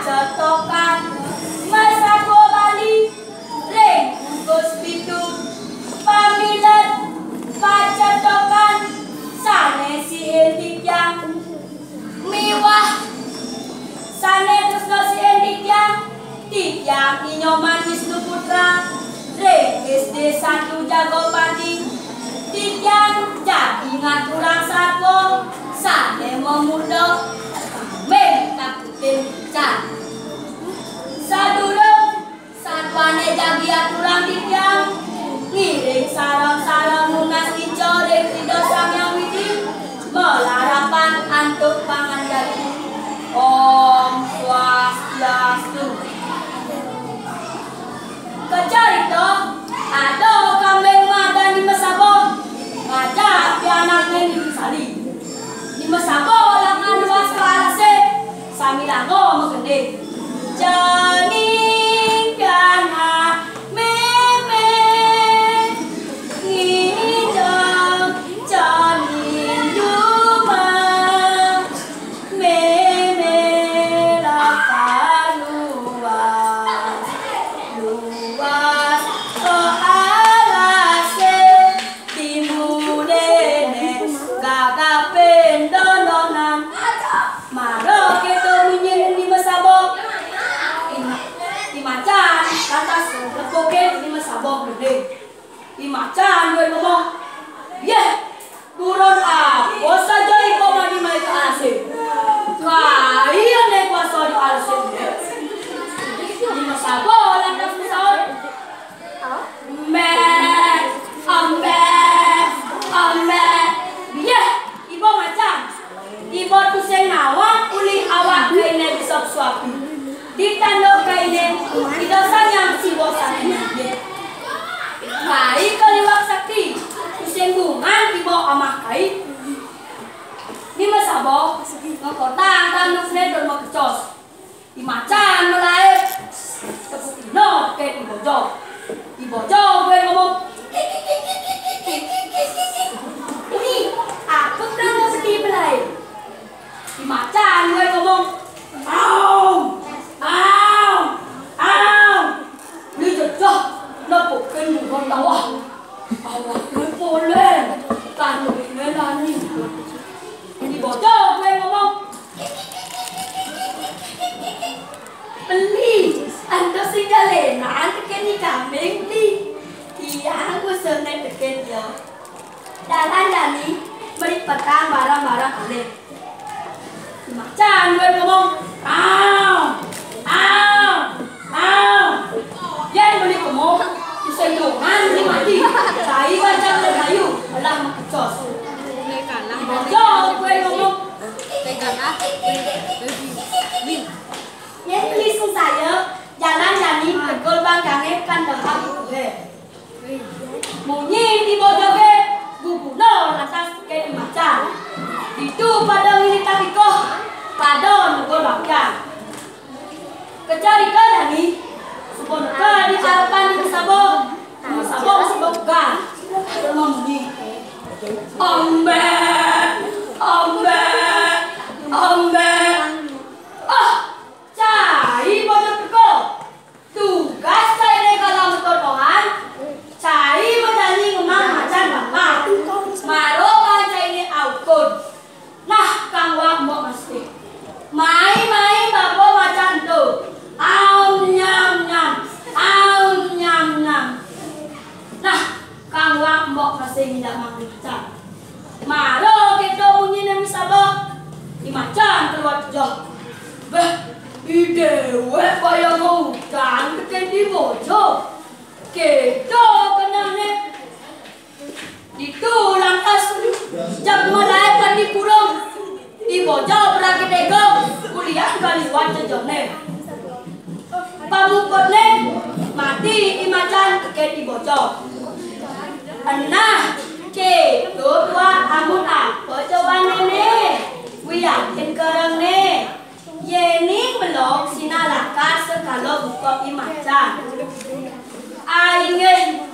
setokan masa gua Bali ring bungkus pitu pamilet pacetokan sane si tikyang miwah sane tresno si tikyang inyoman Wisnu Putra ring SD 1 Jagopati tikyang jadi ngaturang satwa sane memudok men takutin can sadurung satwane jagi aturang tikyang ngiring sarang-sarang nunas ijo ring ridho Sang Hyang Widi melarapan antuk pangan jati Om Swastiastu kecarito ado kambing madan di mesabo ngajak anaknya di Sali di mesabo langan luas kalase sami lango megende janing piana meme ngijang janing yuma meme laka luas luas oh alase timudene gagapen dononan maro keto munyin di mesabok di macan lantas lepoke di mesabok gede di macan gue ngomong ye turun apa saja iko mandi mai ke alase kaya nek kuasa di alase di mesabok lantas mesabok me ambe ye ibu macan ibu tu sing nawang uli awak kaine bisa suapi ditandok kaine idosan yang siwo sane kai kaliwak sakti tu sing bungan ibu amah kai ni masabo ngkotang tanduk snedor makecos di macan melae keputino ke ibojo gue ngomong ini aku kan mesti belai di macan gue ngomong ni jejak lepukin bukan bawah awak gue boleh tanduk ini nani di bocor gue ngomong beli anda singgale nanti kini kambing beli iya aku seneng deket ya jalan-jalan beli petang barang-barang aneh macan gue ngomong yang beli kemo disendungan di mati cai macam kayu alah makecos bocor gue ngomong yang beli saya jalan-jalan tegol bangkange kan dahak gue munyin di bojoge guguno lantas ke di macan itu pada militer iko pada nunggu bangkang kecari nih supaya di harapan di sabok masih buka ngomong ombe cai bodoh teko tugas saya kalau motor cai menjadi ngemang macan bapak maro baca ini aukun nah kang wak mau mesti mai bapo macan tuh nyam nah kang wak mau mesti tidak makan macan maro kita bunyi nem sabok di macan keluar jauh ide bayang mau kan di bojo kita kenane itu lantas jam malaikat di kurung di bojo beragi dego kuliah kali wajah jone pamukone mati imacan ke di bojo nah ke dua amun apa coba nene wiyakin kereng ne yening belok sinalaka sekalo buka imacan aingin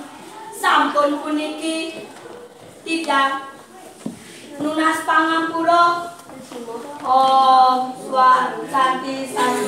sampun puniki tidak nunas pangampura Om Swastiastu